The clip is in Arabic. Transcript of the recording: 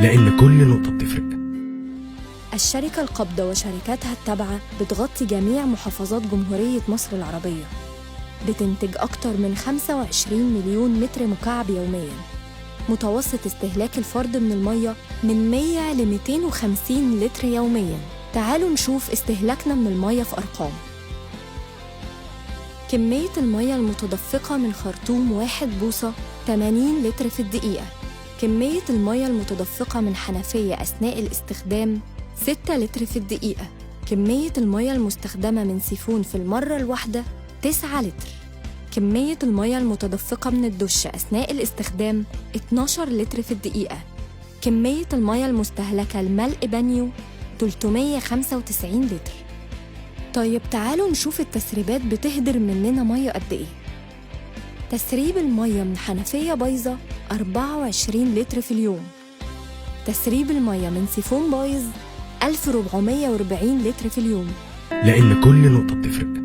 لأن كل نقطة بتفرق. الشركة القابضة وشركاتها التابعة بتغطي جميع محافظات جمهورية مصر العربية، بتنتج أكتر من 25 مليون متر مكعب يومياً. متوسط استهلاك الفرد من المية من 100 ل 250 لتر يومياً. تعالوا نشوف استهلاكنا من المية في أرقام. كمية المية المتدفقة من خرطوم 1 بوصة 80 لتر في الدقيقة. كمية المية المتدفقة من حنفية أثناء الاستخدام 6 لتر في الدقيقة. كمية المية المستخدمة من سيفون في المرة الواحدة 9 لتر. كمية المية المتدفقة من الدش أثناء الاستخدام 12 لتر في الدقيقة. كمية المية المستهلكة لملء بانيو 395 لتر. طيب تعالوا نشوف التسريبات بتهدر مننا مية قد إيه. تسريب المية من حنفية بايظة 24 لتر في اليوم. تسريب المية من سيفون بايظ 1440 لتر في اليوم. لأن كل نقطة بتفرق.